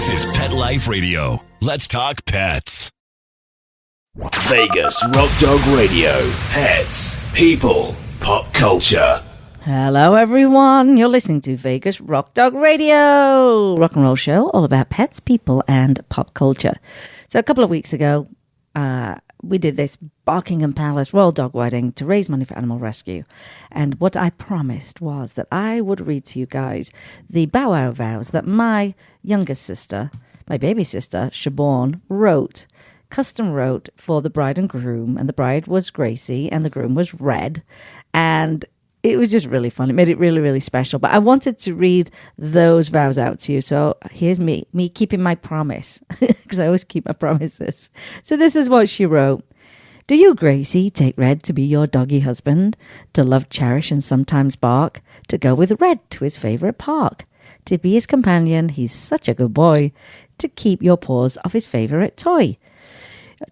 This is Pet Life Radio. Let's talk pets. Vegas Rock Dog Radio. Pets, people, pop culture. Hello, everyone. You're listening to Vegas Rock Dog Radio, rock and roll show all about pets, people, and pop culture. So a couple of weeks ago, we did this Barkingham Palace Royal Dog Wedding to raise money for animal rescue. And what I promised was that I would read to you guys the bow wow vows that my youngest sister, my baby sister, Siobhan, custom wrote for the bride and groom. And the bride was Gracie and the groom was Red. And it was just really fun. It made it really, really special. But I wanted to read those vows out to you. So here's me keeping my promise, because I always keep my promises. So this is what she wrote. Do you, Gracie, take Red to be your doggy husband, to love, cherish, and sometimes bark, to go with Red to his favourite park, to be his companion, he's such a good boy, to keep your paws off his favourite toy,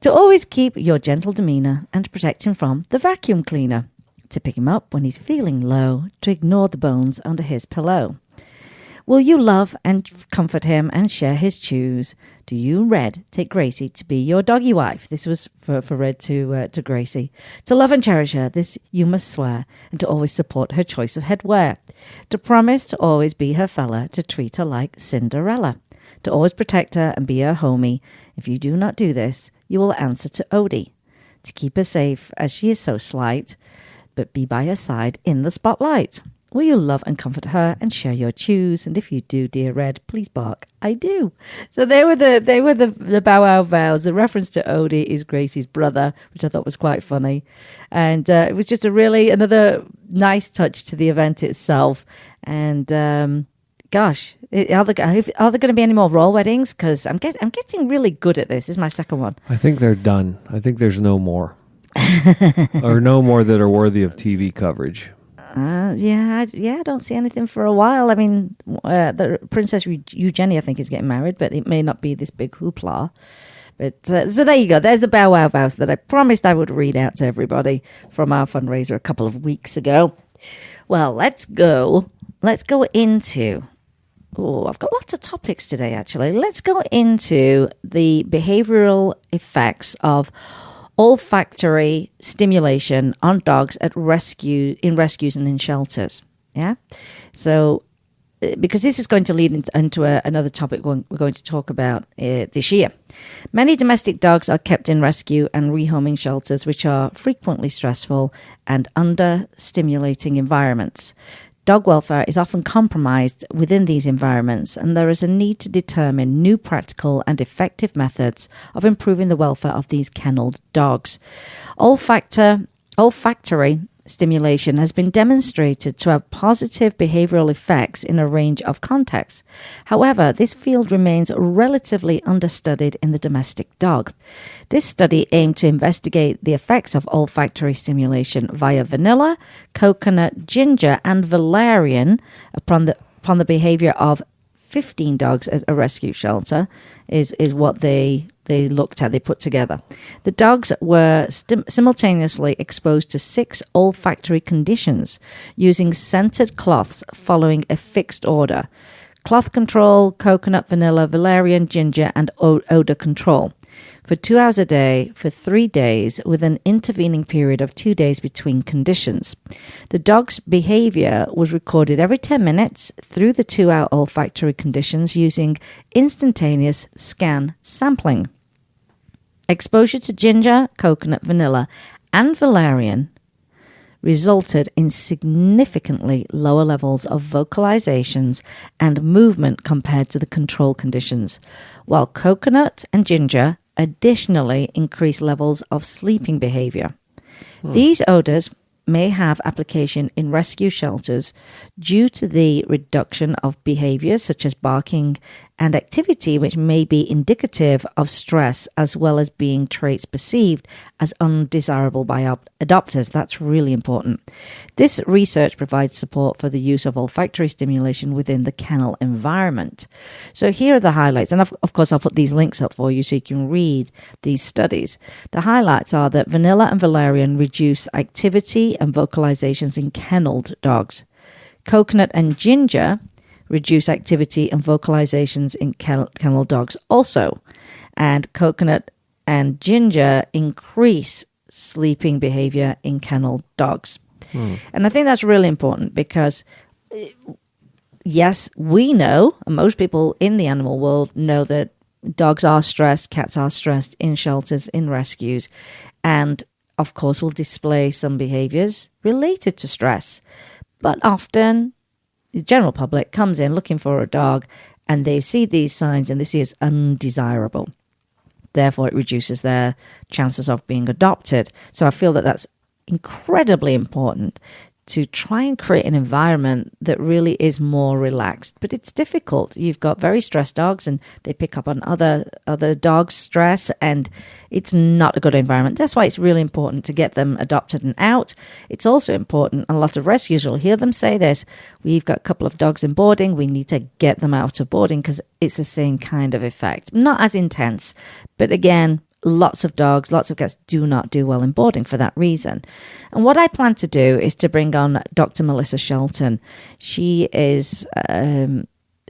to always keep your gentle demeanour and protect him from the vacuum cleaner, to pick him up when he's feeling low, to ignore the bones under his pillow. Will you love and comfort him and share his chews? Do you, Red, take Gracie to be your doggy wife? This was for Red to Gracie. To love and cherish her, this you must swear, and to always support her choice of headwear. To promise to always be her fella, to treat her like Cinderella. To always protect her and be her homie. If you do not do this, you will answer to Odie. To keep her safe, as she is so slight, but be by her side in the spotlight. Will you love and comfort her and share your chews? And if you do, dear Red, please bark. I do. So they were the bow wow vows. The reference to Odie is Gracie's brother, which I thought was quite funny. And it was just another nice touch to the event itself. And gosh, are there going to be any more royal weddings? Because I'm getting really good at this. This is my second one. I think they're done. I think there's no more. Or no more that are worthy of TV coverage. I don't see anything for a while. I mean, the Princess Eugenie, I think, is getting married, but it may not be this big hoopla. But so there you go. There's the bow wow vows that I promised I would read out to everybody from our fundraiser a couple of weeks ago. Well, let's go into... Oh, I've got lots of topics today, actually. Let's go into the behavioral effects of olfactory stimulation on dogs in rescues and in shelters. Yeah. So, because this is going to lead into another topic we're going to talk about this year. Many domestic dogs are kept in rescue and rehoming shelters, which are frequently stressful and under-stimulating environments. Dog welfare is often compromised within these environments, and there is a need to determine new practical and effective methods of improving the welfare of these kennelled dogs. Olfactory stimulation has been demonstrated to have positive behavioral effects in a range of contexts. However, this field remains relatively understudied in the domestic dog. This study aimed to investigate the effects of olfactory stimulation via vanilla, coconut, ginger, and valerian upon the behavior of 15 dogs at a rescue shelter, is what they looked at, they put together. The dogs were simultaneously exposed to 6 olfactory conditions using scented cloths following a fixed order: cloth control, coconut, vanilla, valerian, ginger, and odor control, for 2 hours a day for 3 days, with an intervening period of 2 days between conditions. The dog's behavior was recorded every 10 minutes through the 2-hour olfactory conditions using instantaneous scan sampling. Exposure to ginger, coconut, vanilla, and valerian resulted in significantly lower levels of vocalizations and movement compared to the control conditions, while coconut and ginger additionally increased levels of sleeping behavior. These odors may have application in rescue shelters due to the reduction of behaviors such as barking and activity, which may be indicative of stress, as well as being traits perceived as undesirable by adopters. That's really important. This research provides support for the use of olfactory stimulation within the kennel environment. So here are the highlights, and of course I'll put these links up for you so you can read these studies. The highlights are that vanilla and valerian reduce activity and vocalizations in kennelled dogs. Coconut and ginger reduce activity and vocalizations in kennel dogs also. And coconut and ginger increase sleeping behavior in kennel dogs. And I think that's really important because, yes, we know, and most people in the animal world know that dogs are stressed, cats are stressed in shelters, in rescues, and of course will display some behaviors related to stress. But often the general public comes in looking for a dog and they see these signs and they see it's undesirable. Therefore, it reduces their chances of being adopted. So I feel that that's incredibly important to try and create an environment that really is more relaxed. But it's difficult. You've got very stressed dogs and they pick up on other dogs' stress, and it's not a good environment. That's why it's really important to get them adopted and out. It's also important, a lot of rescues will hear them say this, we've got a couple of dogs in boarding, we need to get them out of boarding because it's the same kind of effect. Not as intense, but again, lots of dogs, lots of cats do not do well in boarding for that reason. And what I plan to do is to bring on Dr. Melissa Shelton. She is a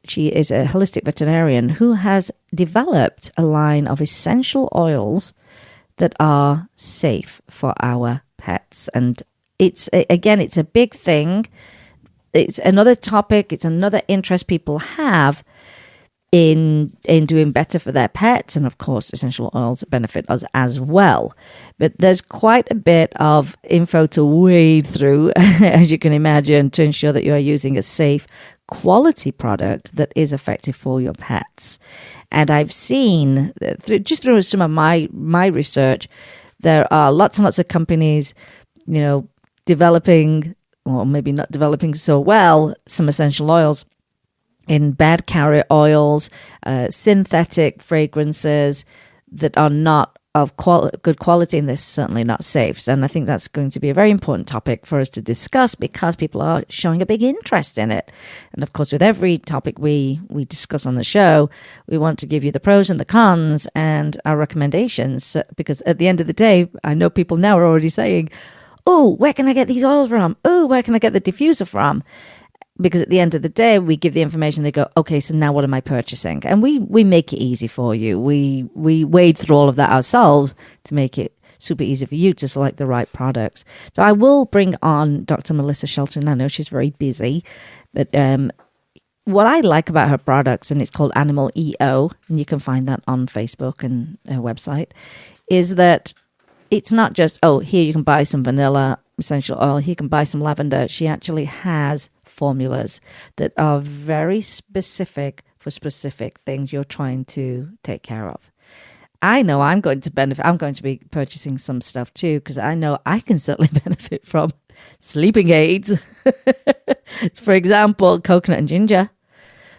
holistic veterinarian who has developed a line of essential oils that are safe for our pets. And it's a big thing. It's another topic. It's another interest people have in doing better for their pets, and of course essential oils benefit us as well. But there's quite a bit of info to wade through, as you can imagine, to ensure that you are using a safe quality product that is effective for your pets. And I've seen through some of my research, there are lots and lots of companies, developing, or maybe not developing so well, some essential oils in bad carrier oils, synthetic fragrances that are not of good quality, and they're certainly not safe. And I think that's going to be a very important topic for us to discuss because people are showing a big interest in it. And of course, with every topic we discuss on the show, we want to give you the pros and the cons and our recommendations, because at the end of the day, I know people now are already saying, oh, where can I get these oils from? Oh, where can I get the diffuser from? Because at the end of the day, we give the information, they go, okay, so now what am I purchasing? And we make it easy for you. We wade through all of that ourselves to make it super easy for you to select the right products. So I will bring on Dr. Melissa Shelton. I know she's very busy, but what I like about her products, and it's called Animal EO, and you can find that on Facebook and her website, is that it's not just, oh, here you can buy some vanilla essential oil, here you can buy some lavender. She actually has formulas that are very specific for specific things you're trying to take care of. I know I'm going to benefit. I'm going to be purchasing some stuff too, because I know I can certainly benefit from sleeping aids. For example, coconut and ginger.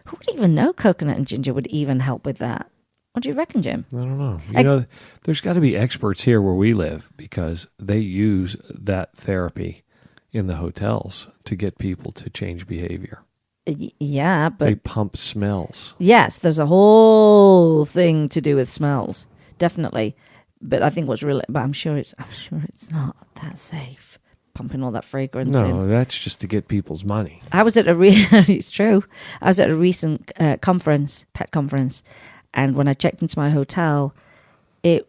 Who would even know coconut and ginger would even help with that? What do you reckon, Jim? I don't know. There's got to be experts here where we live because they use that therapy in the hotels to get people to change behavior. Yeah, but they pump smells. Yes, there's a whole thing to do with smells, definitely. But I think but I'm sure it's not that safe. Pumping all that fragrance in. No, that's just to get people's money. I was at it's true. I was at a recent pet conference, and when I checked into my hotel, I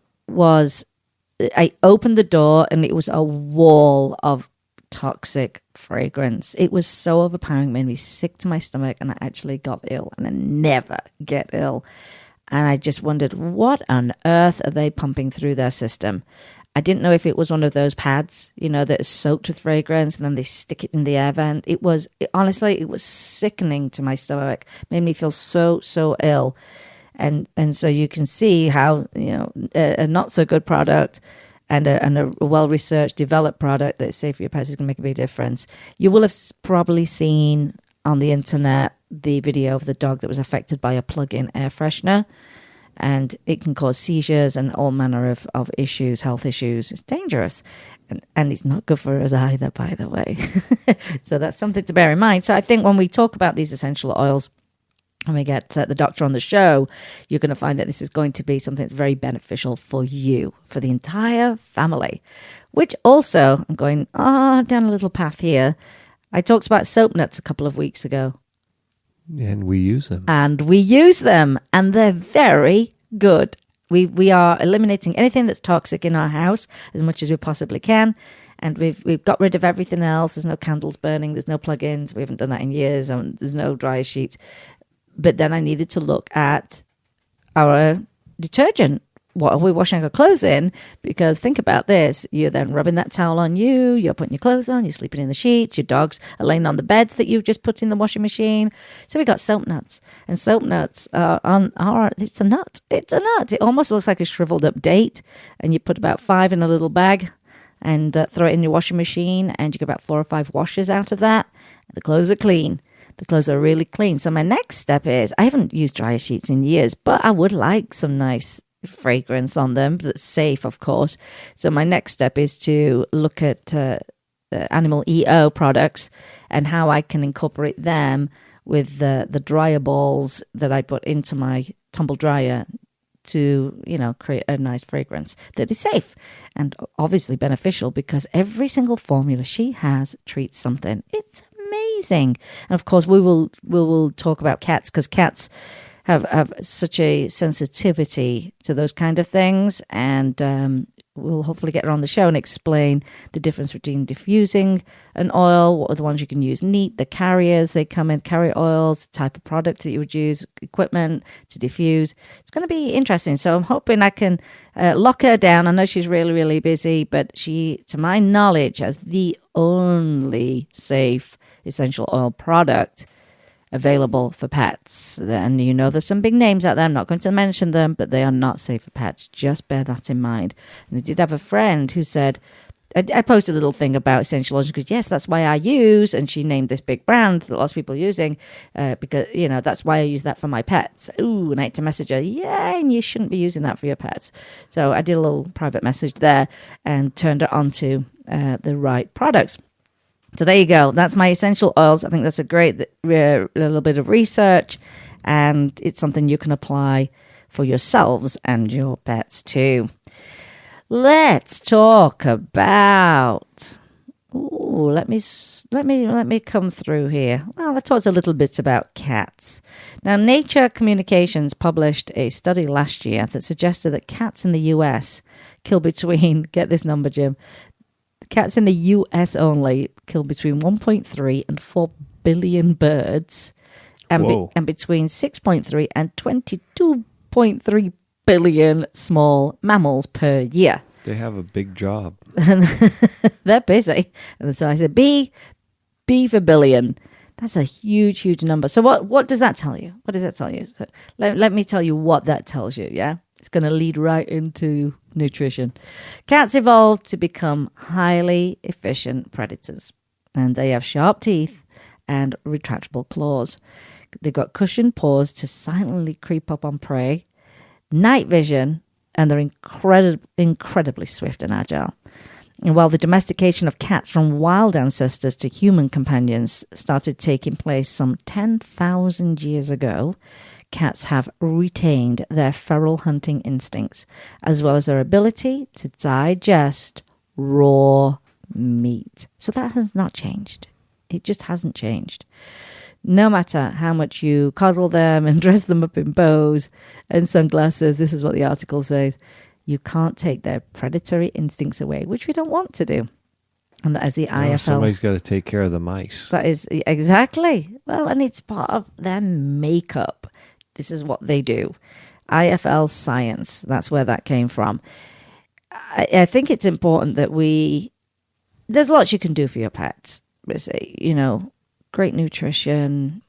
opened the door and it was a wall of toxic fragrance. It was so overpowering, made me sick to my stomach, and I actually got ill, and I never get ill. And I just wondered, what on earth are they pumping through their system? I didn't know if it was one of those pads, that is soaked with fragrance and then they stick it in the air vent. Honestly, it was sickening to my stomach. Made me feel so, so ill. And so you can see how, a not so good product and a well-researched, developed product that's safe for your pets is going to make a big difference. You will have probably seen on the internet the video of the dog that was affected by a plug-in air freshener. And it can cause seizures and all manner of issues, health issues. It's dangerous. And it's not good for us either, by the way. So that's something to bear in mind. So I think when we talk about these essential oils, and we get the doctor on the show, you're going to find that this is going to be something that's very beneficial for you, for the entire family. Which also, I'm going down a little path here. I talked about soap nuts a couple of weeks ago. And we use them. And we use them, and they're very good. We are eliminating anything that's toxic in our house as much as we possibly can. And we've got rid of everything else. There's no candles burning. There's no plug-ins. We haven't done that in years. There's no dryer sheets. But then I needed to look at our detergent. What are we washing our clothes in? Because think about this. You're then rubbing that towel on you. You're putting your clothes on. You're sleeping in the sheets. Your dogs are laying on the beds that you've just put in the washing machine. So we got soap nuts. And soap nuts it's a nut. It's a nut. It almost looks like a shriveled up date. And you put about 5 in a little bag and throw it in your washing machine. And you get about 4 or 5 washes out of that. The clothes are clean. The clothes are really clean. So my next step is, I haven't used dryer sheets in years, but I would like some nice fragrance on them that's safe, of course. So my next step is to look at animal EO products and how I can incorporate them with the dryer balls that I put into my tumble dryer to, create a nice fragrance that is safe and obviously beneficial, because every single formula she has treats something. It's amazing. And of course we will talk about cats, because cats have such a sensitivity to those kind of things, and we'll hopefully get her on the show and explain the difference between diffusing an oil, what are the ones you can use neat, the carriers they come in, carrier oils, type of product that you would use, equipment to diffuse. It's going to be interesting. So I'm hoping I can lock her down. I know she's really, really busy, but she, to my knowledge, has the only safe essential oil product available for pets. And there's some big names out there. I'm not going to mention them, but they are not safe for pets. Just bear that in mind. And I did have a friend who said, I posted a little thing about essential oils because, yes, that's why I use, and she named this big brand that lots of people are using because, that's why I use that for my pets. Ooh, and I had to message her, yeah, and you shouldn't be using that for your pets. So I did a little private message there and turned her onto the right products. So there you go. That's my essential oils. I think that's a great little bit of research, and it's something you can apply for yourselves and your pets too. Let's talk about. Let me come through here. Well, I talked a little bit about cats. Now, Nature Communications published a study last year that suggested that cats in the US kill between, get this number, Jim. Cats in the US only kill between 1.3 and 4 billion birds, and between 6.3 and 22.3 billion small mammals per year. They have a big job. They're busy. And so I said, B for billion. That's a huge, huge number. So what does that tell you? What does that tell you? So let me tell you what that tells you, yeah? It's going to lead right into nutrition. Cats evolved to become highly efficient predators, and they have sharp teeth and retractable claws. They've got cushioned paws to silently creep up on prey, night vision, and they're incredibly swift and agile. And while the domestication of cats from wild ancestors to human companions started taking place some 10,000 years ago, cats have retained their feral hunting instincts, as well as their ability to digest raw meat. So that has not changed. It just hasn't changed. No matter how much you coddle them and dress them up in bows and sunglasses, this is what the article says, you can't take their predatory instincts away, which we don't want to do. And that is the IFL. Somebody's got to take care of the mice. That is, exactly. Well, and it's part of their makeup. This is what they do. IFL science, that's where that came from. I think it's important that there's lots you can do for your pets. Great nutrition,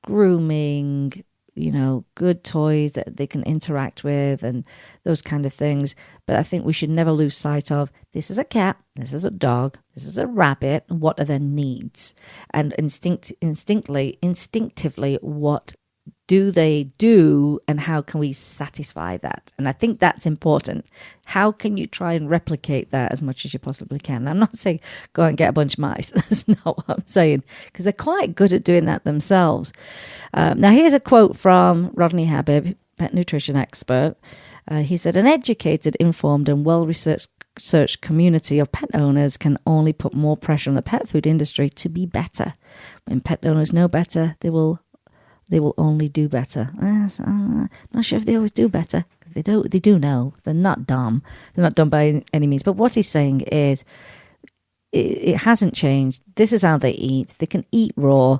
grooming, good toys that they can interact with and those kind of things. But I think we should never lose sight of, this is a cat, this is a dog, this is a rabbit, and what are their needs? And instinctively, what do they do, and how can we satisfy that? And I think that's important. How can you try and replicate that as much as you possibly can? I'm not saying go and get a bunch of mice. That's not what I'm saying, because they're quite good at doing that themselves. Now, here's a quote from Rodney Habib, pet nutrition expert. He said, an educated, informed, and well-researched community of pet owners can only put more pressure on the pet food industry to be better. When pet owners know better, they will they will only do better. So, I'm not sure if they always do better. They do know. They're not dumb. They're not dumb by any means. But what he's saying is it hasn't changed. This is how they eat. They can eat raw.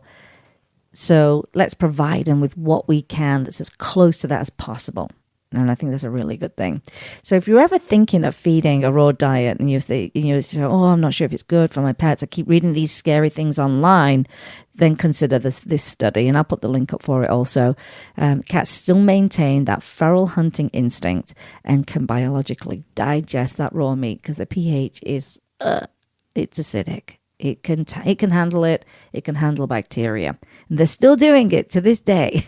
So let's provide them with what we can that's as close to that as possible. And I think that's a really good thing. So if you're ever thinking of feeding a raw diet and you say, oh, I'm not sure if it's good for my pets, I keep reading these scary things online, then consider this study. And I'll put the link up for it also. Cats still maintain that feral hunting instinct and can biologically digest that raw meat because the pH is, it's acidic. It can handle it. It can handle bacteria. And they're still doing it to this day,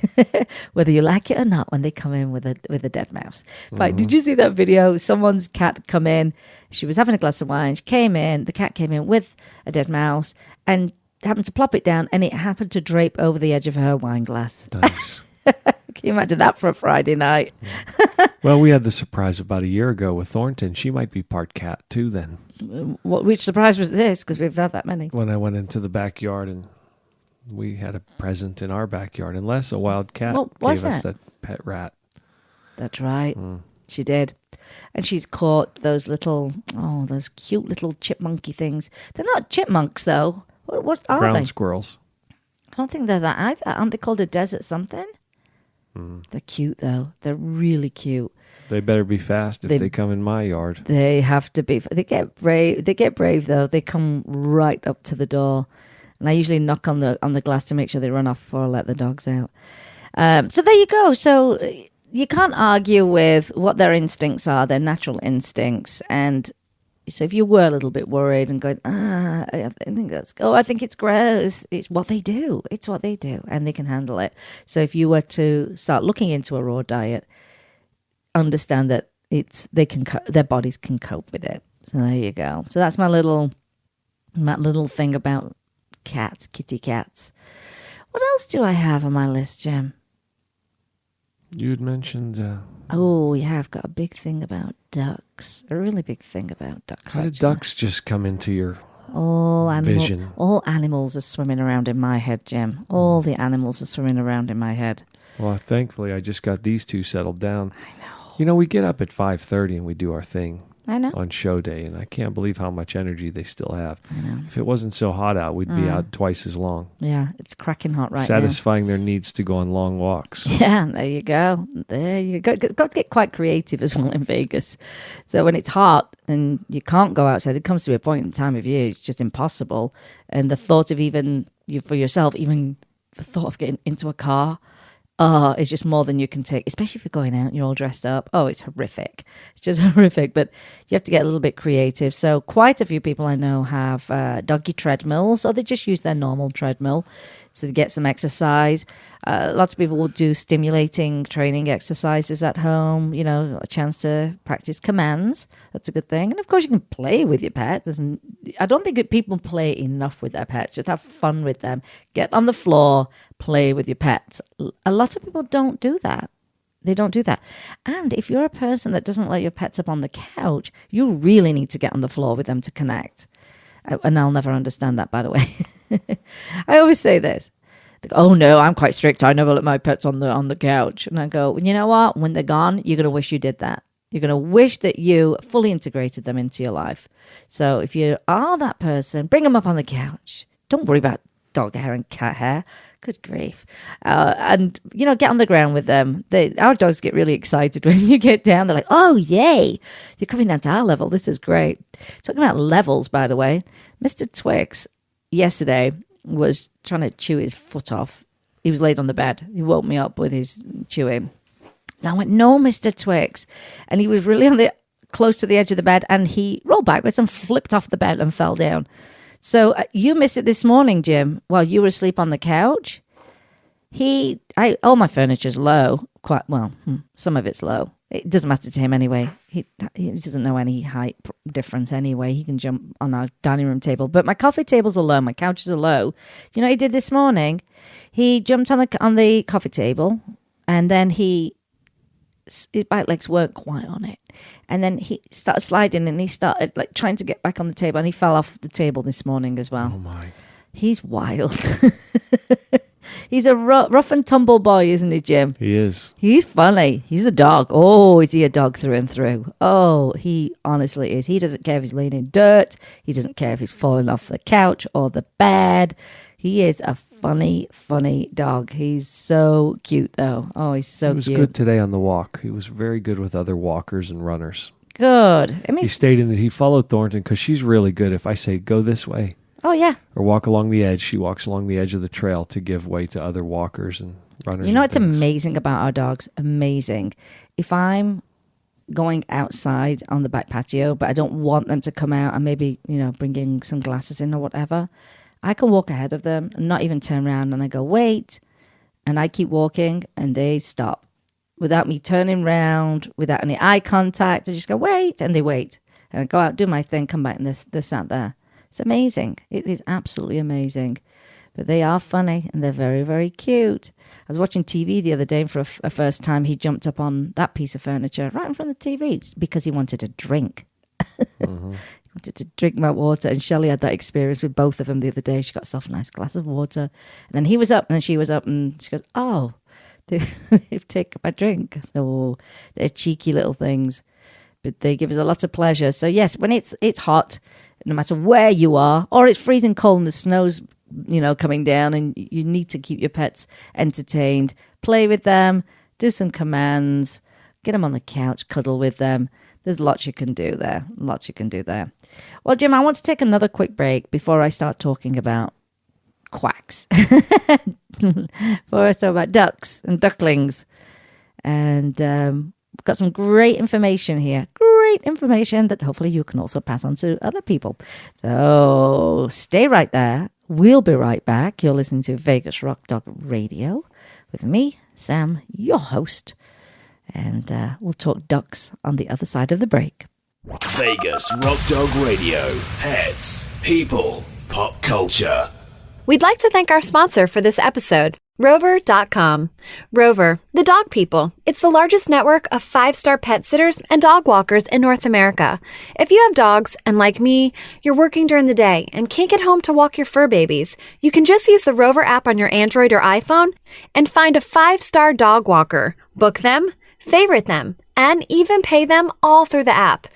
whether you like it or not, when they come in with a dead mouse. But did you see that video? Someone's cat come in. She was having a glass of wine. She came in. The cat came in with a dead mouse and happened to plop it down, and it happened to drape over the edge of her wine glass. Nice. Can you imagine that for a Friday night? Well, we had the surprise about a year ago with Thornton. She might be part cat too then. Which surprise was this? Because we've had that many. When I went into the backyard and we had a present in our backyard, unless a wild cat gave us that pet rat. That's right. She did. And she's caught those cute little chipmunky things. They're not chipmunks, though. What are they? Ground squirrels. I don't think they're that either. Aren't they called a desert something? They're cute, though. They're really cute. They better be fast if they come in my yard. They have to be. They get brave, though. They come right up to the door. And I usually knock on the glass to make sure they run off before I let the dogs out. So there you go. So you can't argue with what their instincts are, their natural instincts. And so if you were a little bit worried and going, I think it's gross. It's what they do. It's what they do. And they can handle it. So if you were to start looking into a raw diet, understand that their bodies can cope with it. So there you go. So that's my little thing about cats, kitty cats. What else do I have on my list, Jim? You had mentioned... Oh, yeah, I've got a big thing about ducks. A really big thing about ducks. How did ducks just come into your vision? All animals are swimming around in my head, Jim. All the animals are swimming around in my head. Well, thankfully, I just got these two settled down. I know. We get up at 5:30 and we do our thing. I know. On show day, and I can't believe how much energy they still have. I know. If it wasn't so hot out, we'd be out twice as long. Yeah, it's cracking hot right Satisfying their needs to go on long walks. Yeah, there you go. Got to get quite creative as well in Vegas. So when it's hot and you can't go outside, it comes to a point in time of year, it's just impossible. And the thought of even the thought of getting into a car, it's just more than you can take, especially if you're going out and you're all dressed up. Oh, it's horrific. It's just horrific, but you have to get a little bit creative. So quite a few people I know have doggy treadmills, or they just use their normal treadmill to get some exercise. Lots of people will do stimulating training exercises at home, a chance to practice commands. That's a good thing. And of course, you can play with your pet. I don't think people play enough with their pets. Just have fun with them. Get on the floor, play with your pets. A lot of people don't do that. They don't do that. And if you're a person that doesn't let your pets up on the couch, you really need to get on the floor with them to connect. And I'll never understand that, by the way. I always say this. They go, oh no, I'm quite strict. I never let my pets on the couch. And I go, you know what? When they're gone, you're going to wish you did that. You're going to wish that you fully integrated them into your life. So if you are that person, bring them up on the couch. Don't worry about dog hair and cat hair. Good grief. And, get on the ground with them. Our dogs get really excited when you get down. They're like, oh, yay. You're coming down to our level. This is great. Talking about levels, by the way, Mr. Twix yesterday was trying to chew his foot off. He was laid on the bed. He woke me up with his chewing. And I went, no, Mr. Twix. And he was really close to the edge of the bed, and he rolled backwards and flipped off the bed and fell down. So you missed it this morning, Jim, while you were asleep on the couch. All my furniture's low. Quite well, some of it's low. It doesn't matter to him anyway. He doesn't know any height difference anyway. He can jump on our dining room table. But my coffee tables are low. My couches are low. You know what he did this morning? He jumped on the coffee table, and then his back legs weren't quite on it. And then he started sliding, and he started trying to get back on the table, and he fell off the table this morning as well. Oh my. He's wild. He's a rough and tumble boy, isn't he, Jim? He is. He's funny. He's a dog. Oh, is he a dog through and through? Oh, he honestly is. He doesn't care if he's laying in dirt. He doesn't care if he's falling off the couch or the bed. He is a funny, funny dog. He's so cute, though. Oh, he's so cute. He was good today on the walk. He was very good with other walkers and runners. Good. I mean, he stayed in it. He followed Thornton because she's really good. If I say, go this way. Oh, yeah. Or walk along the edge, she walks along the edge of the trail to give way to other walkers and runners. You know what's amazing about our dogs? Amazing. If I'm going outside on the back patio, but I don't want them to come out and maybe, bringing some glasses in or whatever, I can walk ahead of them and not even turn around, and I go, wait. And I keep walking and they stop without me turning around, without any eye contact. I just go, wait. And they wait. And I go out, do my thing, come back, and they're sat there. It's amazing. It is absolutely amazing. But they are funny and they're very, very cute. I was watching TV the other day, and for a first time, he jumped up on that piece of furniture right in front of the TV because he wanted a drink. Mm-hmm. Wanted to drink my water, and Shelley had that experience with both of them the other day. She got herself a nice glass of water, and then he was up and then she was up, and she goes, oh, they've taken my drink. So they're cheeky little things, but they give us a lot of pleasure. So yes, when it's hot, no matter where you are, or it's freezing cold and the snow's coming down, and you need to keep your pets entertained, play with them, do some commands, get them on the couch, cuddle with them. There's lots you can do there. Well, Jim, I want to take another quick break before I start talking about quacks. Before I talk about ducks and ducklings. And we've got some great information here. Great information that hopefully you can also pass on to other people. So stay right there. We'll be right back. You're listening to Vegas Rock Dog Radio with me, Sam, your host. And we'll talk ducks on the other side of the break. Vegas Rock Dog Radio. Pets, people, pop culture. We'd like to thank our sponsor for this episode, Rover.com. Rover, the dog people. It's the largest network of 5-star pet sitters and dog walkers in North America. If you have dogs, and like me, you're working during the day and can't get home to walk your fur babies, you can just use the Rover app on your Android or iPhone and find a 5-star dog walker. Book them, favorite them, and even pay them all through the app.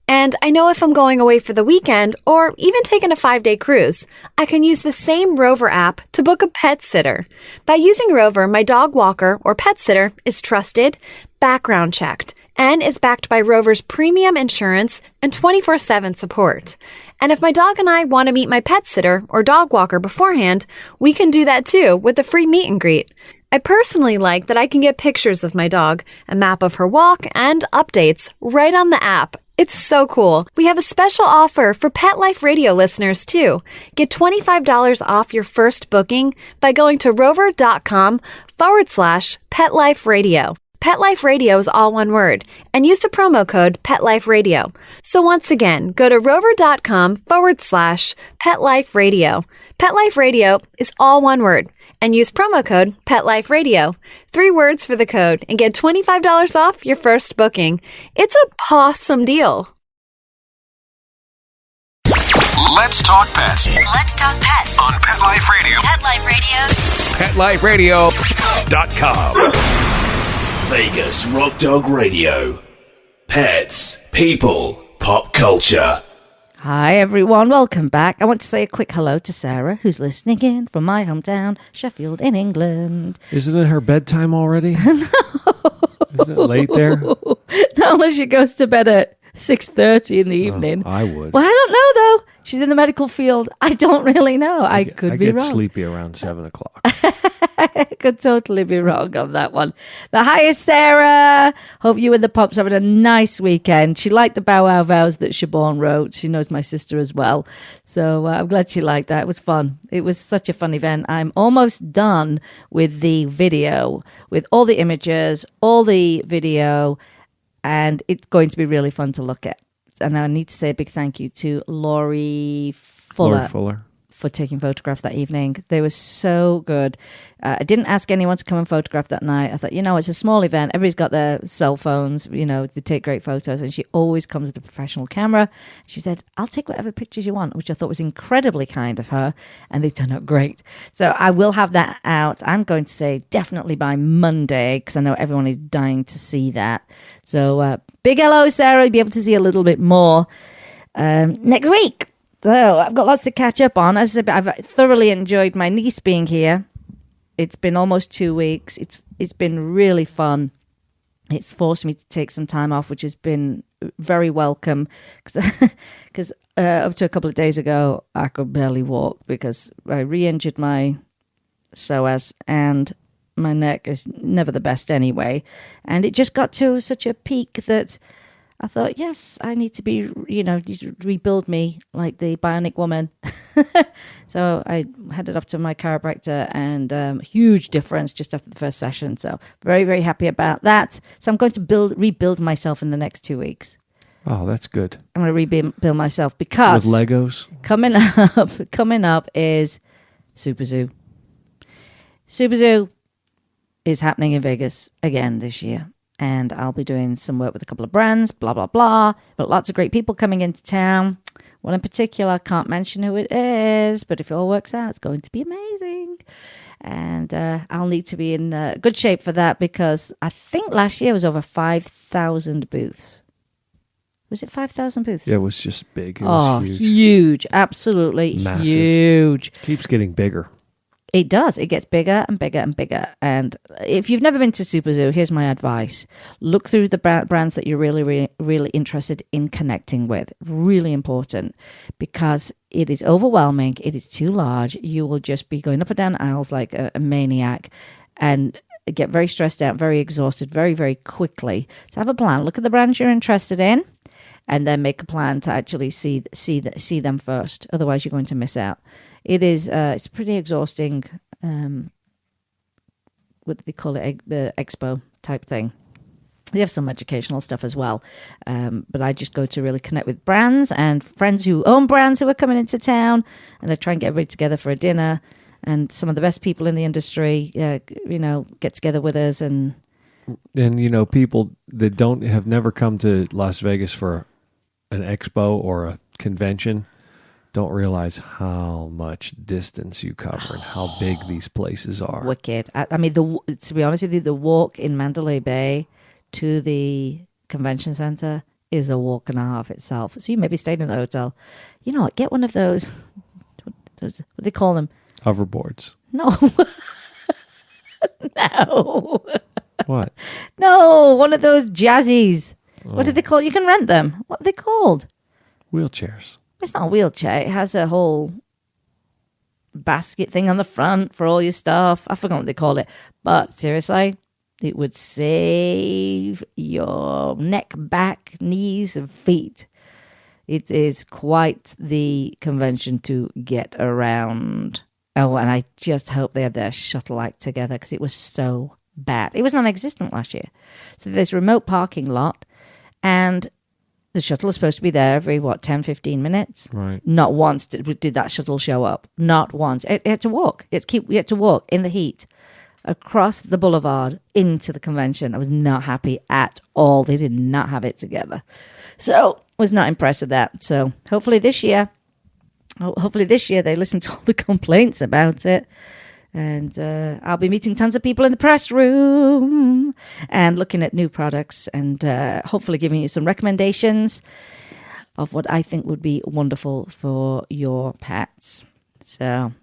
And I know if I'm going away for the weekend or even taking a 5-day cruise, I can use the same Rover app to book a pet sitter. By using Rover, my dog walker or pet sitter is trusted, background checked, and is backed by Rover's premium insurance and 24/7 support. And if my dog and I want to meet my pet sitter or dog walker beforehand, we can do that too with a free meet and greet. I personally like that I can get pictures of my dog, a map of her walk, and updates right on the app. It's so cool. We have a special offer for Pet Life Radio listeners too. Get $25 off your first booking by going to rover.com/Pet Life Radio. Pet Life Radio is all one word, and use the promo code Pet Life Radio. So once again, go to rover.com/Pet Life Radio. Pet Life Radio is all one word, and use promo code Pet Life Radio. 3 words for the code, and get $25 off your first booking. It's a pawsome deal. Let's talk pets Let's talk pets on Pet Life Radio. Pet Life Radio. PetLifeRadio.com. Vegas Rock Dog Radio. Pets, people, pop culture. Hi, everyone. Welcome back. I want to say a quick hello to Sarah, who's listening in from my hometown, Sheffield, in England. Isn't it her bedtime already? No. Isn't it late there? Not unless she goes to bed at 6:30 in the evening. I would. Well, I don't know, though. She's in the medical field. I don't really know. I could be wrong. I wrong. get sleepy around 7 o'clock. I could totally be wrong on that one. The highest Sarah. Hope you and the Pops having a nice weekend. She liked the Bow Wow Vows that Siobhan wrote. She knows my sister as well. So I'm glad she liked that. It was fun. It was such a fun event. I'm almost done with the video, with all the images, all the video, and it's going to be really fun to look at. And I need to say a big thank you to Laurie Fuller. for taking photographs that evening. They were so good. I didn't ask anyone to come and photograph that night. I thought, it's a small event. Everybody's got their cell phones, they take great photos. And she always comes with a professional camera. She said, I'll take whatever pictures you want, which I thought was incredibly kind of her. And they turned out great. So I will have that out. I'm going to say definitely by Monday, because I know everyone is dying to see that. So big hello, Sarah. You'll be able to see a little bit more next week. So I've got lots to catch up on. As I said, I've thoroughly enjoyed my niece being here. It's been almost 2 weeks. It's been really fun. It's forced me to take some time off, which has been very welcome. Because up to a couple of days ago, I could barely walk because I re-injured my psoas, and my neck is never the best anyway. And it just got to such a peak that I thought, yes, I need to be, rebuild me like the Bionic Woman. So I headed off to my chiropractor, and huge difference just after the first session. So very, very happy about that. So I'm going to rebuild myself in the next 2 weeks. Oh, that's good. I'm going to rebuild myself because with Legos. Coming up is Super Zoo. Super Zoo is happening in Vegas again this year. And I'll be doing some work with a couple of brands, blah, blah, blah. But lots of great people coming into town. One in particular, can't mention who it is, but if it all works out, it's going to be amazing. And I'll need to be in good shape for that, because I think last year was over 5,000 booths. Was it 5,000 booths? Yeah, it was just big. It was huge. Absolutely massive. Huge. Keeps getting bigger. It does. It gets bigger and bigger and bigger. And if you've never been to Super Zoo, here's my advice. Look through the brands that you're really, really, really interested in connecting with. Really important, because it is overwhelming. It is too large. You will just be going up and down aisles like a maniac and get very stressed out, very exhausted, very, very quickly. So have a plan. Look at the brands you're interested in, and then make a plan to actually see them first. Otherwise, you're going to miss out. It is. It's pretty exhausting. What do they call it? Expo type thing. They have some educational stuff as well. But I just go to really connect with brands and friends who own brands who are coming into town, and I try and get everybody together for a dinner. And some of the best people in the industry, get together with us. And people that have never come to Las Vegas for an expo or a convention don't realize how much distance you cover and how big these places are. Wicked. I mean, to be honest with you, the walk in Mandalay Bay to the convention center is a walk and a half itself. So you maybe stayed in the hotel. You know what? Get one of those. What do they call them? Hoverboards. No. No. What? No, one of those jazzies. Oh. What do they call? You can rent them. What are they called? Wheelchairs. It's not a wheelchair. It has a whole basket thing on the front for all your stuff. I forgot what they call it. But seriously, it would save your neck, back, knees, and feet. It is quite the convention to get around. Oh, and I just hope they had their shuttle act together, because it was so bad. It was non-existent last year. So there's a remote parking lot, and the shuttle is supposed to be there every, 10, 15 minutes? Right. Not once did that shuttle show up. Not once. It had to walk. You had to walk in the heat across the boulevard into the convention. I was not happy at all. They did not have it together. So I was not impressed with that. So hopefully this year they listen to all the complaints about it. And I'll be meeting tons of people in the press room and looking at new products, and hopefully giving you some recommendations of what I think would be wonderful for your pets. So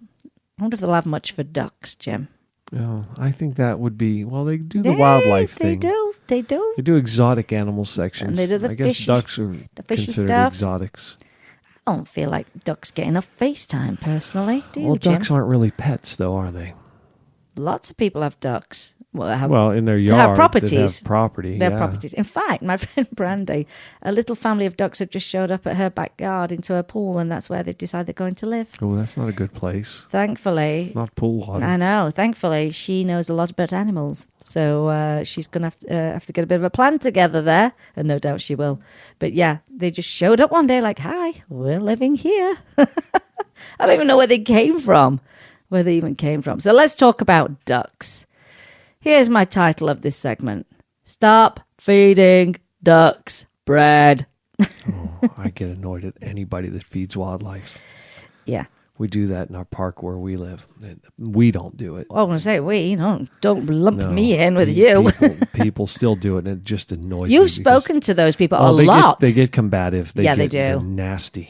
I wonder if they'll have much for ducks, Jim. Oh, I think that would be, they do the wildlife thing. They do. They do exotic animal sections. And they do the I guess ducks are considered stuff. Exotics. I don't feel like ducks get enough face time, personally. Do you, Well, Jim? ducks aren't really pets, though, are they? Lots of people have ducks. In their yard, they have properties. They have properties. In fact, my friend Brandy, a little family of ducks have just showed up at her backyard into her pool, and that's where they've decided they're going to live. Oh, that's not a good place. Thankfully. Not pool water. I know. Thankfully, she knows a lot about animals. So she's going to have to get a bit of a plan together there, and no doubt she will. But yeah, they just showed up one day like, hi, we're living here. I don't even know where they came from, where they even came from. So let's talk about ducks. Here's my title of this segment. Stop feeding ducks bread. I get annoyed at anybody that feeds wildlife. Yeah. We do that in our park where we live. We don't do it. Well, I want to say don't lump No, me in with you. People still do it, and it just annoys me. You've spoken to those people a they lot. They get combative. Yeah, they do. They're nasty,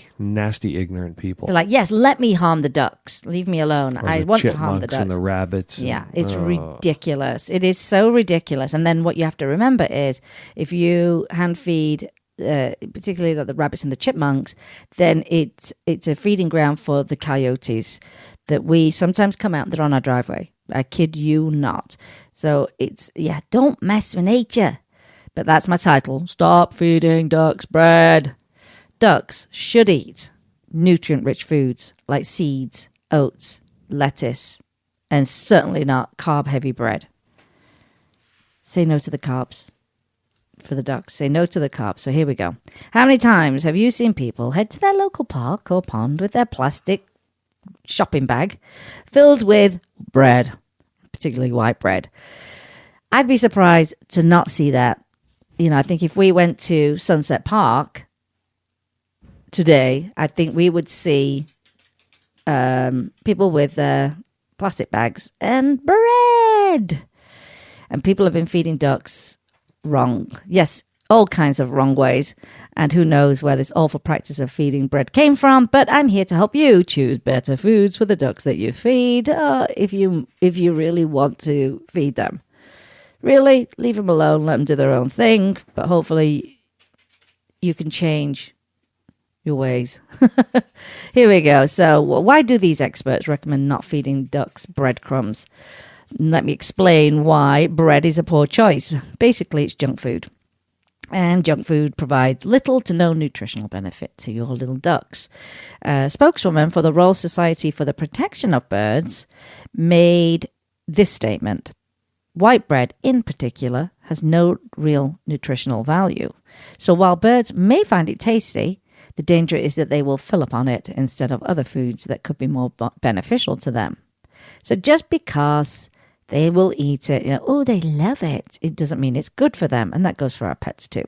ignorant people. They're like, yes, let me harm the ducks. Leave me alone. Or I the want to harm the chipmunks ducks. and the rabbits. Yeah, it's ridiculous. It is so ridiculous. And then what you have to remember is if you hand feed, particularly the rabbits and the chipmunks, then it's a feeding ground for the coyotes that we sometimes come out. They're on our driveway. I kid you not. So don't mess with nature. But that's my title. Stop feeding ducks bread. Ducks should eat nutrient-rich foods like seeds, oats, lettuce, and certainly not carb-heavy bread. Say no to the carbs. For the ducks, say no to the carbs. So here we go. How many times have you seen people head to their local park or pond with their plastic shopping bag filled with bread, particularly white bread? I'd be surprised to not see that. I think if we went to Sunset Park today, I think we would see people with plastic bags and bread. And people have been feeding ducks wrong. Yes, all kinds of wrong ways. And who knows where this awful practice of feeding bread came from, but I'm here to help you choose better foods for the ducks that you feed, if you really want to feed them. Really, leave them alone, let them do their own thing, but hopefully you can change your ways. Here we go. So why do these experts recommend not feeding ducks breadcrumbs? Let me explain why bread is a poor choice. Basically, it's junk food. And junk food provides little to no nutritional benefit to your little ducks. A spokeswoman for the Royal Society for the Protection of Birds made this statement. White bread, in particular, has no real nutritional value. So while birds may find it tasty, the danger is that they will fill up on it instead of other foods that could be more beneficial to them. So just because they will eat it, they love it, it doesn't mean it's good for them. And that goes for our pets too.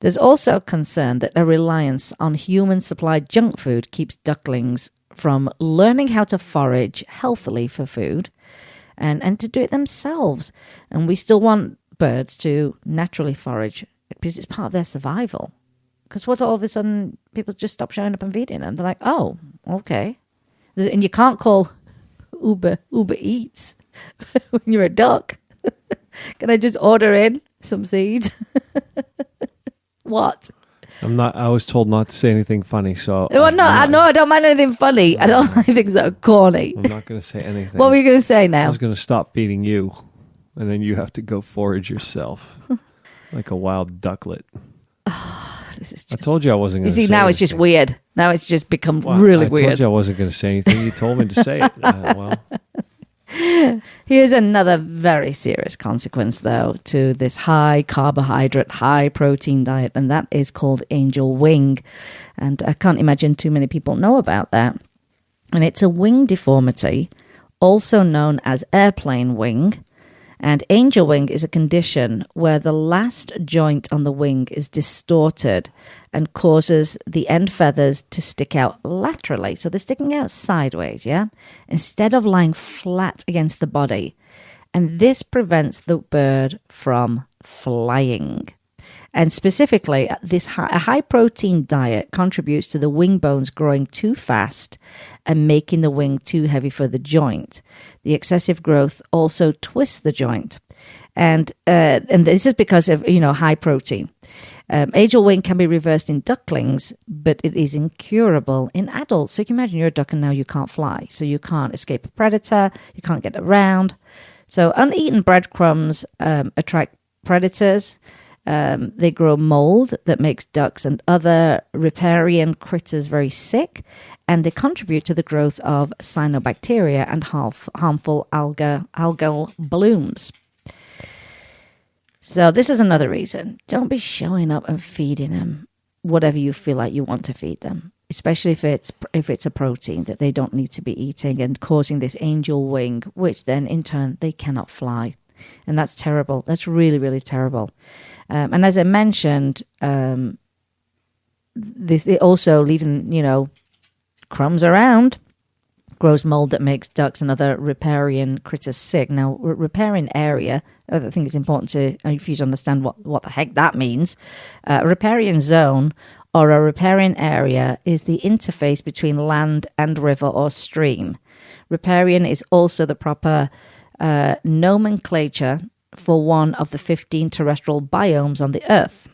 There's also concern that a reliance on human-supplied junk food keeps ducklings from learning how to forage healthily for food and to do it themselves. And we still want birds to naturally forage because it's part of their survival. Because what all of a sudden people just stop showing up and feeding them? They're like, oh, okay. And you can't call Uber Eats when you're a duck. Can I just order in some seeds? What? I was told not to say anything funny, so. I don't mind anything funny. I don't like things that are corny. I'm not going to say anything. What were you going to say now? I was going to stop feeding you, and then you have to go forage yourself like a wild ducklet. This is I told you I wasn't going to say You see, now it's just anything. weird. Now it's just become really weird. I told you I wasn't going to say anything. You told me to say it. Well, Here's another very serious consequence, though, to this high carbohydrate, high protein diet, and that is called angel wing. And I can't imagine too many people know about that. And it's a wing deformity, also known as airplane wing. And angel wing is a condition where the last joint on the wing is distorted and causes the end feathers to stick out laterally. So they're sticking out sideways, yeah? Instead of lying flat against the body. And this prevents the bird from flying. And specifically, a high-protein diet contributes to the wing bones growing too fast and making the wing too heavy for the joint. The excessive growth also twists the joint. And this is because of, high protein. Angel wing can be reversed in ducklings, but it is incurable in adults. So you can imagine you're a duck and now you can't fly. So you can't escape a predator. You can't get around. So uneaten breadcrumbs attract predators. They grow mold that makes ducks and other riparian critters very sick, and they contribute to the growth of cyanobacteria and harmful algal blooms. So this is another reason. Don't be showing up and feeding them whatever you feel like you want to feed them. especially if it's a protein that they don't need to be eating and causing this angel wing, which then in turn they cannot fly. And that's terrible. That's really, really terrible. And as I mentioned, they also leaving, crumbs around grows mold that makes ducks and other riparian critters sick. Now, riparian area, I think it's important for you to understand what the heck that means. A riparian zone or a riparian area is the interface between land and river or stream. Riparian is also the proper nomenclature for one of the 15 terrestrial biomes on the Earth.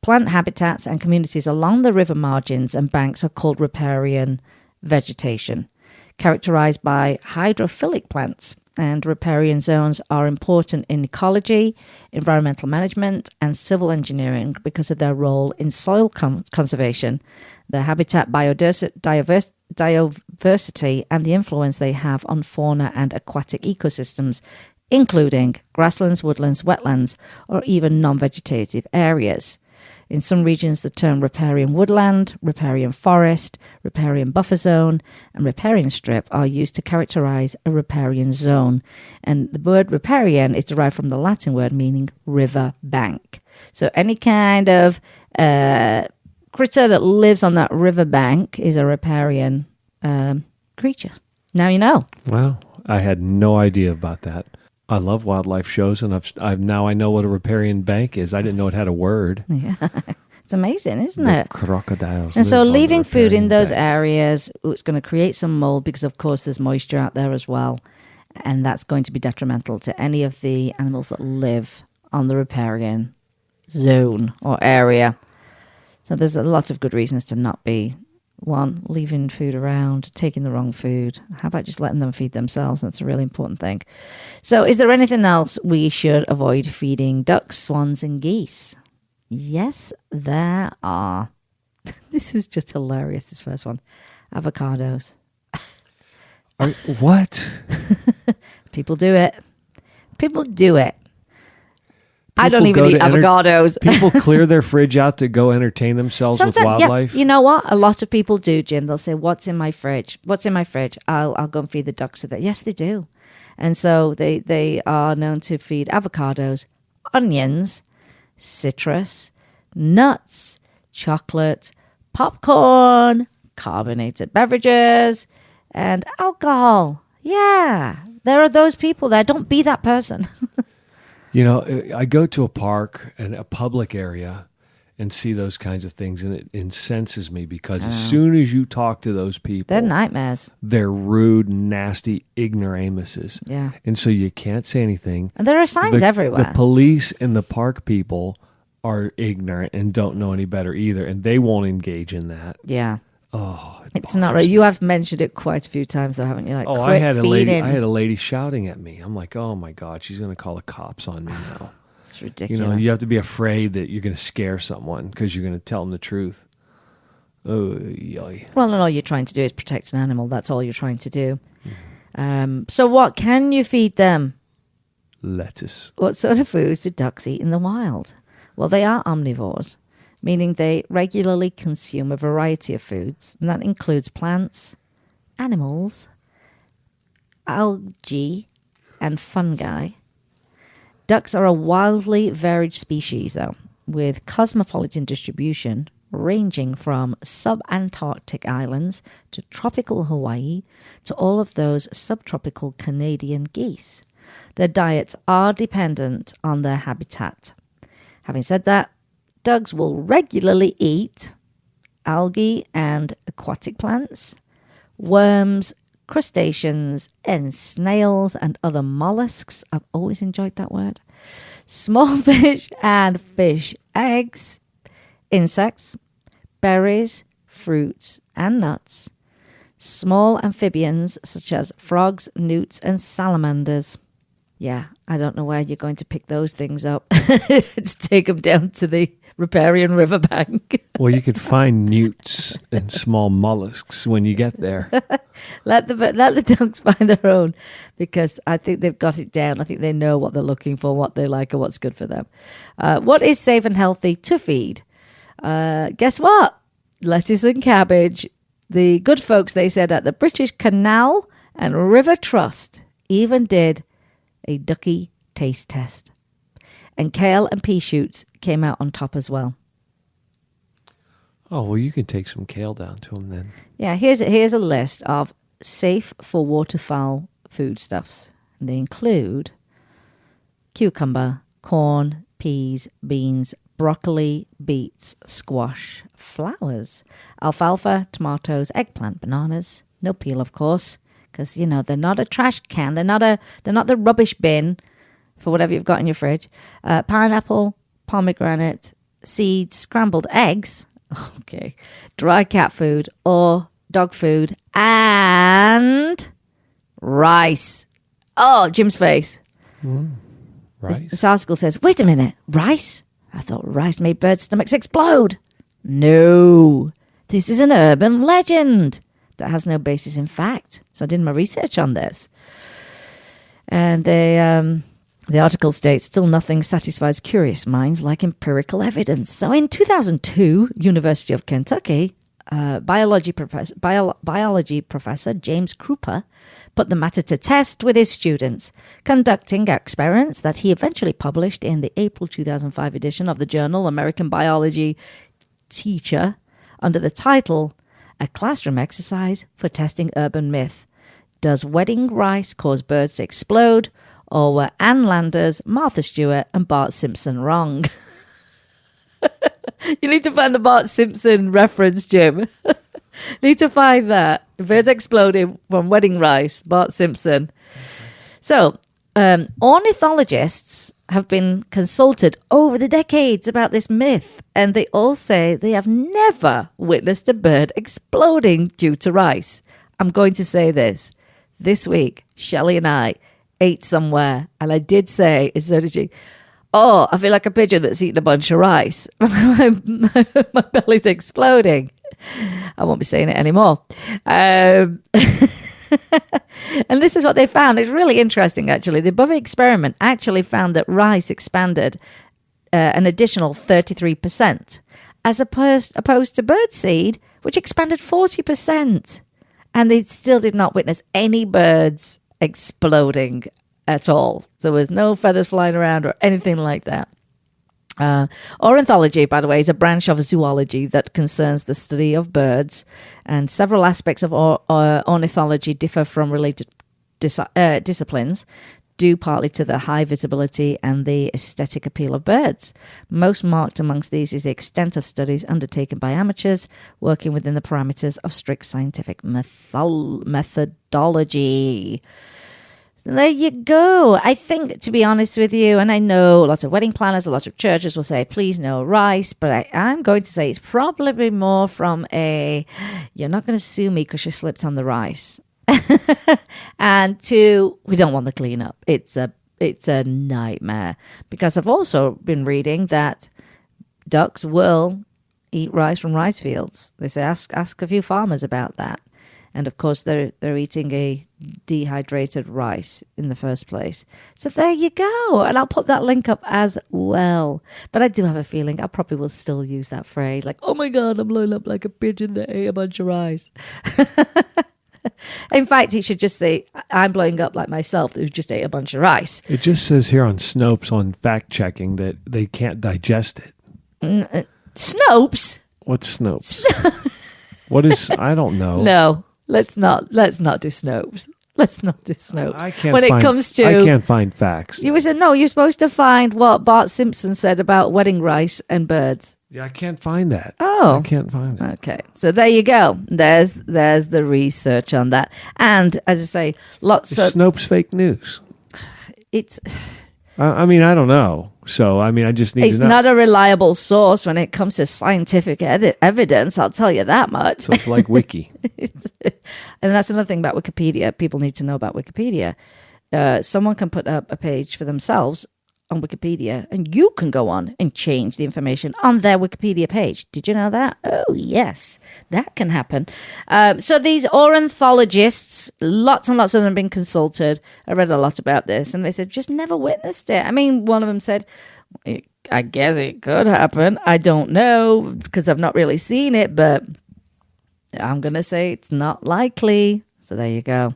Plant habitats and communities along the river margins and banks are called riparian vegetation, characterized by hydrophilic plants. And riparian zones are important in ecology, environmental management, and civil engineering because of their role in soil conservation, their habitat diversity, and the influence they have on fauna and aquatic ecosystems, including grasslands, woodlands, wetlands, or even non-vegetative areas. In some regions, the term riparian woodland, riparian forest, riparian buffer zone, and riparian strip are used to characterize a riparian zone. And the word riparian is derived from the Latin word meaning river bank. So any kind of critter that lives on that river bank is a riparian creature. Now you know. Wow, I had no idea about that. I love wildlife shows, and now I know what a riparian bank is. I didn't know it had a word. Yeah, it's amazing, isn't it? Crocodiles. And so leaving food in those bank. areas, it's going to create some mold because, of course, there's moisture out there as well. And that's going to be detrimental to any of the animals that live on the riparian zone or area. So there's a lot of good reasons to not be, one, leaving food around, taking the wrong food. How about just letting them feed themselves? That's a really important thing. So is there anything else we should avoid feeding ducks, swans, and geese? Yes, there are. This is just hilarious, this first one. Avocados. What? People do it. People do it. I don't People even go eat to avocados. People clear their fridge out to go entertain themselves with wildlife. Yeah, you know what? A lot of people do, Jim. They'll say, "What's in my fridge? What's in my fridge? I'll go and feed the ducks with it." Yes, they do, and so they are known to feed avocados, onions, citrus, nuts, chocolate, popcorn, carbonated beverages, and alcohol. Yeah, there are those people there. Don't be that person. You know, I go to a park and a public area and see those kinds of things, and it incenses me because as soon as you talk to those people, They're nightmares. they're rude, nasty ignoramuses. Yeah. And so you can't say anything. And there are signs everywhere. The police and the park people are ignorant and don't know any better either, and they won't engage in that. Yeah. Oh, It's not right. You have mentioned it quite a few times, though, haven't you? Like, Oh, quit I had feeding. a lady shouting at me. I'm like, oh my God, she's going to call the cops on me now. It's You ridiculous. know, you have to be afraid that you're going to scare someone because you're going to tell them the truth. Oh, yoy. Well, and all you're trying to do is protect an animal. That's all you're trying to do. So what can you feed them? Lettuce. What sort of foods do ducks eat in the wild? Well, they are omnivores, meaning they regularly consume a variety of foods, and that includes plants, animals, algae, and fungi. Ducks are a wildly varied species, though, with cosmopolitan distribution ranging from subantarctic islands to tropical Hawaii to all of those subtropical Canadian geese. Their diets are dependent on their habitat. Having said that, ducks will regularly eat algae and aquatic plants, worms, crustaceans, and snails and other mollusks. I've always enjoyed that word. Small fish and fish eggs, insects, berries, fruits, and nuts, small amphibians such as frogs, newts, and salamanders. Yeah, I don't know where you're going to pick those things up to take them down to the riparian riverbank. Well, you could find newts and small mollusks when you get there. Let the ducks find their own, because I think they've got it down. I think they know what they're looking for, what they like, and what's good for them. What is safe and healthy to feed? Guess what? lettuce and cabbage. The good folks, they said, at the British Canal and River Trust even did a ducky taste test. And kale and pea shoots came out on top as well. Oh, well, you can take some kale down to them then. Yeah, here's a list of safe for waterfowl foodstuffs. And they include cucumber, corn, peas, beans, broccoli, beets, squash, flowers, alfalfa, tomatoes, eggplant, bananas. No peel, of course, because, they're not a trash can. They're not the rubbish bin for whatever you've got in your fridge. Pineapple, pomegranate, seeds, scrambled eggs, okay, dry cat food or dog food, and rice. Oh, Jim's face. Rice? This article says, wait a minute, rice? I thought rice made birds' stomachs explode. No, this is an urban legend that has no basis in fact. So I did my research on this. And the article states, still nothing satisfies curious minds like empirical evidence. So in 2002, University of Kentucky, biology professor James Krupa put the matter to test with his students, conducting experiments that he eventually published in the April 2005 edition of the journal American Biology Teacher under the title, A Classroom Exercise for Testing Urban Myth. Does wedding rice cause birds to explode? Or were Ann Landers, Martha Stewart, and Bart Simpson wrong? You need to find the Bart Simpson reference, Jim. Need to find that. Birds exploding from wedding rice, Bart Simpson. So, ornithologists have been consulted over the decades about this myth, and they all say they have never witnessed a bird exploding due to rice. I'm going to say this. This week, Shelley and I ate somewhere, and I did say, so did she, oh, I feel like a pigeon that's eaten a bunch of rice. my belly's exploding. I won't be saying it anymore. And this is what they found. It's really interesting, actually. The above experiment actually found that rice expanded an additional 33%, as opposed to birdseed, which expanded 40%. And they still did not witness any birds exploding at all. There was no feathers flying around or anything like that. Ornithology, by the way, is a branch of zoology that concerns the study of birds, and several aspects of ornithology differ from related disciplines, due partly to the high visibility and the aesthetic appeal of birds. Most marked amongst these is the extent of studies undertaken by amateurs working within the parameters of strict scientific methodology. There you go. I think, to be honest with you, and I know lots of wedding planners, a lot of churches will say, please no rice, but I'm going to say it's probably more from you're not going to sue me because you slipped on the rice. And two, we don't want the cleanup. It's a nightmare, because I've also been reading that ducks will eat rice from rice fields. They say, ask a few farmers about that. And of course, they're eating a dehydrated rice in the first place. So there you go. And I'll put that link up as well. But I do have a feeling I probably will still use that phrase, like, oh my God, I'm blowing up like a pigeon that ate a bunch of rice. In fact, he should just say, I'm blowing up like myself who just ate a bunch of rice. It just says here on Snopes on fact checking that they can't digest it. Snopes? What's Snopes? What is, I don't know. No. Let's not do Snopes. Let's not do Snopes. I can't find facts. You're supposed to find what Bart Simpson said about wedding rice and birds. Yeah, I can't find that. Oh. I can't find it. Okay. So there you go. There's the research on that. And as I say, lots of Snopes fake news. It's I mean, I don't know. So, I mean, I just need to know. It's not a reliable source when it comes to scientific evidence, I'll tell you that much. So it's like Wiki. And that's another thing about Wikipedia. People need to know about Wikipedia. Someone can put up a page for themselves on Wikipedia, and you can go on and change the information on their Wikipedia page. Did you know that? Oh, yes, that can happen. So these ornithologists, lots and lots of them have been consulted. I read a lot about this, and they said, just never witnessed it. I mean, one of them said, I guess it could happen. I don't know because I've not really seen it, but I'm going to say it's not likely. So there you go.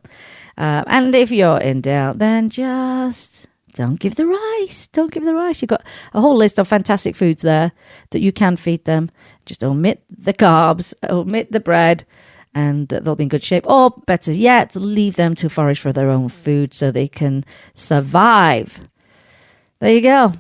And if you're in doubt, then just don't give the rice. Don't give the rice. You've got a whole list of fantastic foods there that you can feed them. Just omit the carbs, omit the bread, and they'll be in good shape. Or better yet, leave them to forage for their own food so they can survive. There you go.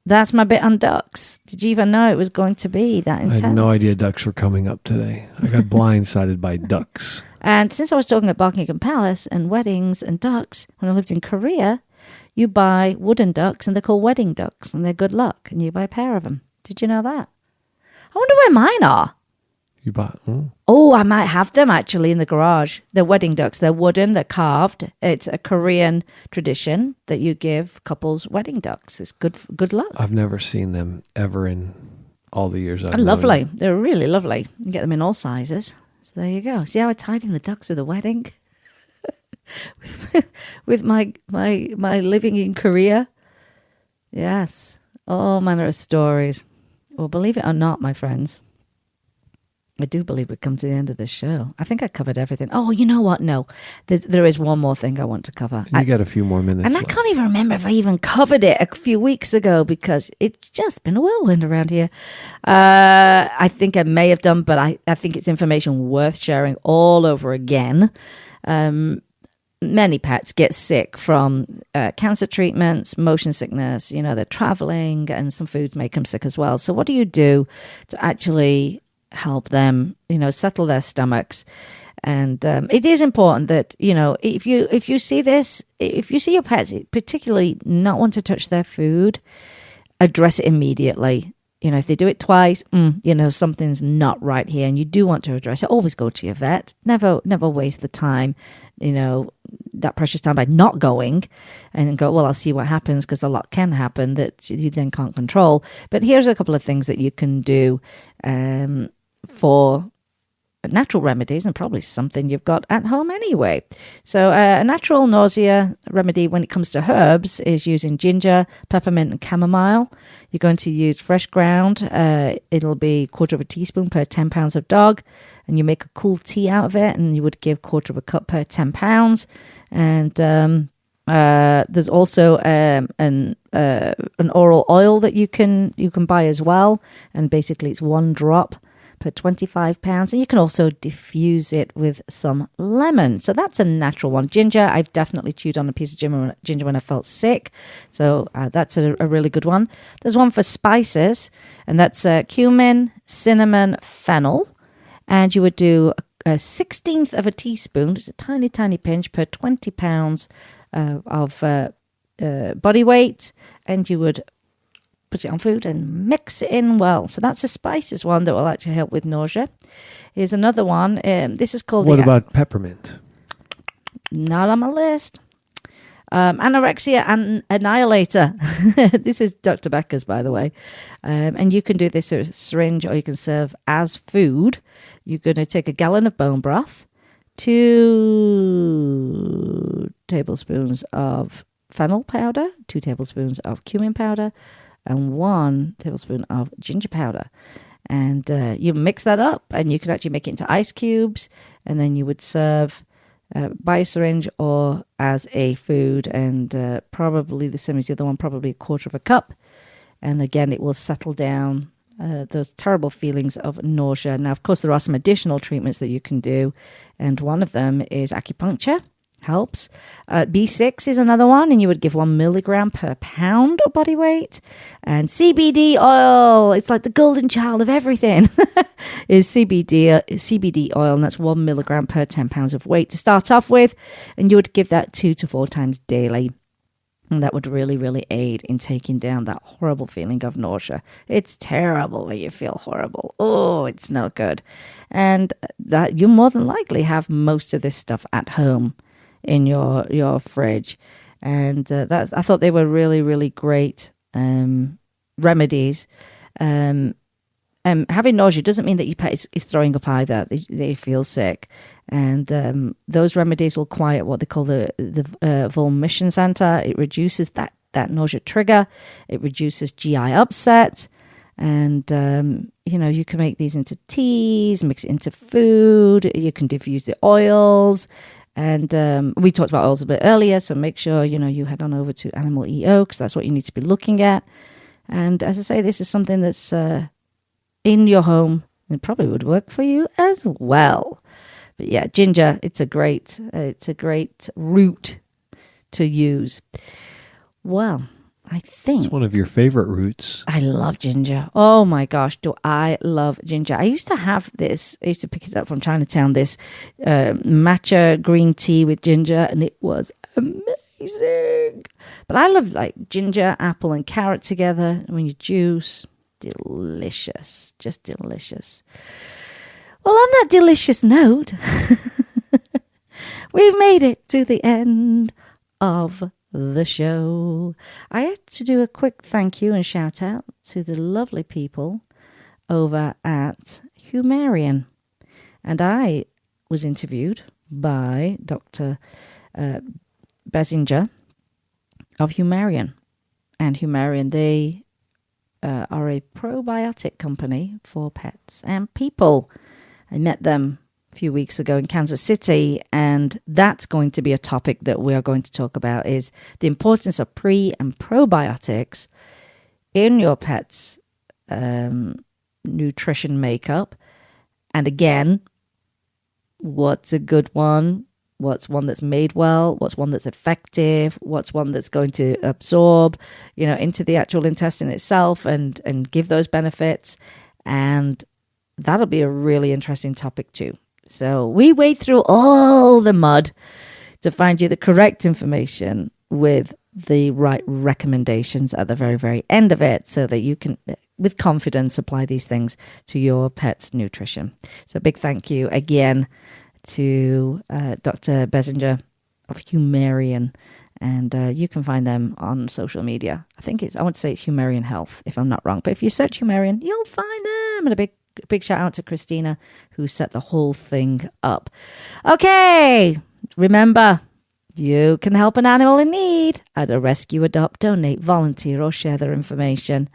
That's my bit on ducks. Did you even know it was going to be that intense? I had no idea ducks were coming up today. I got blindsided by ducks. And since I was talking at Barkingham Palace and weddings and ducks, when I lived in Korea, you buy wooden ducks and they're called wedding ducks and they're good luck and you buy a pair of them. Did you know that? I wonder where mine are. You bought? Oh, I might have them actually in the garage. They're wedding ducks. They're wooden. They're carved. It's a Korean tradition that you give couples wedding ducks. It's good luck. I've never seen them ever in all the years I've They're known lovely. you. They're really lovely. You can get them in all sizes. So there you go. See how I tied in the ducks with the wedding? with my living in Korea? Yes. All manner of stories. Well, believe it or not, my friends, I do believe we've come to the end of this show. I think I covered everything. Oh, you know what? No, there is one more thing I want to cover. You got a few more minutes And left. I can't even remember if I even covered it a few weeks ago because it's just been a whirlwind around here. I think I may have done, but I think it's information worth sharing all over again. Many pets get sick from cancer treatments, motion sickness, they're traveling, and some foods make them sick as well. So what do you do to actually help them, settle their stomachs? And it is important that, if you see this, if you see your pets particularly not want to touch their food, address it immediately. If they do it twice, something's not right here, and you do want to address it. Always go to your vet. Never waste the time, that precious time by not going and go, well, I'll see what happens, because a lot can happen that you then can't control. But here's a couple of things that you can do for natural remedies, and probably something you've got at home anyway. So a natural nausea remedy when it comes to herbs is using ginger, peppermint and chamomile. You're going to use fresh ground. It'll be 1/4 teaspoon per 10 pounds of dog, and you make a cool tea out of it, and you would give 1/4 cup per 10 pounds. And there's also an oral oil that you can buy as well, and basically it's 1 drop per 25 pounds, and you can also diffuse it with some lemon. So that's a natural one. Ginger, I've definitely chewed on a piece of ginger when I felt sick, so that's a really good one. There's one for spices, and that's cumin, cinnamon, fennel, and you would do a 1/16 of a teaspoon, it's a tiny pinch per 20 pounds of body weight, and you would put it on food and mix it in well. So that's a spices one that will actually help with nausea. Here's another one. This is called What about peppermint? Not on my list. Anorexia Annihilator. This is Dr. Becker's, by the way. And you can do this as a syringe, or you can serve as food. You're going to take a gallon of bone broth, 2 tablespoons of fennel powder, 2 tablespoons of cumin powder, and 1 tablespoon of ginger powder. And you mix that up, and you could actually make it into ice cubes, and then you would serve by a syringe or as a food, and probably the same as the other one, probably 1/4 cup. And again, it will settle down those terrible feelings of nausea. Now, of course, there are some additional treatments that you can do, and one of them is acupuncture. Helps. B6 is another one, and you would give 1 milligram per pound of body weight. And CBD oil, it's like the golden child of everything, is CBD oil, and that's 1 milligram per 10 pounds of weight to start off with, and you would give that 2 to 4 times daily. And that would really, really aid in taking down that horrible feeling of nausea. It's terrible when you feel horrible. Oh, it's no good. And that you more than likely have most of this stuff at home in your fridge. And I thought they were really, really great remedies. Having nausea doesn't mean that your pet is throwing up either. They feel sick. And those remedies will quiet what they call the vomit center. It reduces that that nausea trigger. It reduces GI upset. And, you can make these into teas, mix it into food. You can diffuse the oils. And we talked about oils a bit earlier, so make sure, you head on over to Animal EO, because that's what you need to be looking at. And as I say, this is something that's in your home. It probably would work for you as well. But yeah, ginger, it's a great root to use. Well, I think It's one of your favorite roots. I love ginger. Oh my gosh, do I love ginger. I used to have this. I used to pick it up from Chinatown, this matcha green tea with ginger, and it was amazing. But I love like ginger, apple, and carrot together. When you juice, delicious. Just delicious. Well, on that delicious note, we've made it to the end of the show. I had to do a quick thank you and shout out to the lovely people over at Humarian. And I was interviewed by Dr. Basinger of Humarian. And Humarian, they are a probiotic company for pets and people. I met them a few weeks ago in Kansas City, and that's going to be a topic that we are going to talk about, is the importance of pre and probiotics in your pet's nutrition makeup. And again, what's a good one? What's one that's made well? What's one that's effective? What's one that's going to absorb, into the actual intestine itself and give those benefits? And that'll be a really interesting topic too. So we wade through all the mud to find you the correct information with the right recommendations at the very, very end of it, so that you can, with confidence, apply these things to your pet's nutrition. So big thank you again to Dr. Basinger of Humarian. And you can find them on social media. I want to say it's Humarian Health, if I'm not wrong. But if you search Humarian, you'll find them. And a big shout out to Christina, who set the whole thing up. Okay, remember, you can help an animal in need at a rescue, adopt, donate, volunteer, or share their information.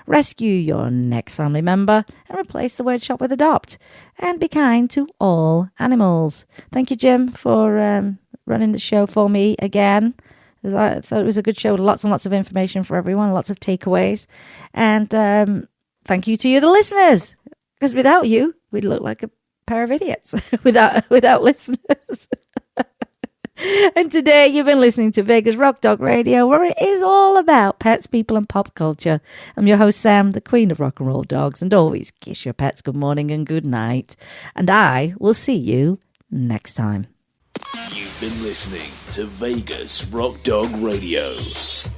Rescue your next family member and replace the word shop with adopt. And be kind to all animals. Thank you, Jim, for running the show for me again. I thought it was a good show with lots and lots of information for everyone, lots of takeaways. And thank you to you, the listeners. Because without you, we'd look like a pair of idiots without listeners. And today you've been listening to Vegas Rock Dog Radio, where it is all about pets, people, and pop culture. I'm your host, Sam, the queen of rock and roll dogs, and always kiss your pets good morning and good night. And I will see you next time. You've been listening to Vegas Rock Dog Radio.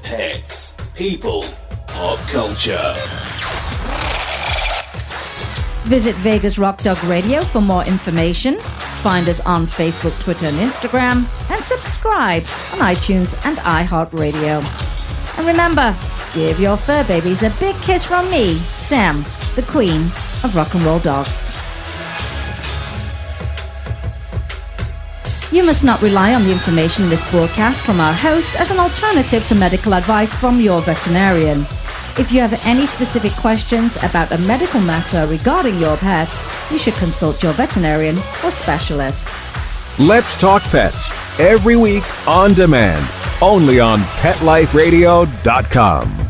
Pets, people, pop culture. Visit Vegas Rock Dog Radio for more information. Find us on Facebook, Twitter, and Instagram. And subscribe on iTunes and iHeartRadio. And remember, give your fur babies a big kiss from me, Sam, the queen of rock and roll dogs. You must not rely on the information in this broadcast from our hosts as an alternative to medical advice from your veterinarian. If you have any specific questions about a medical matter regarding your pets, you should consult your veterinarian or specialist. Let's Talk Pets, every week on demand, only on PetLifeRadio.com.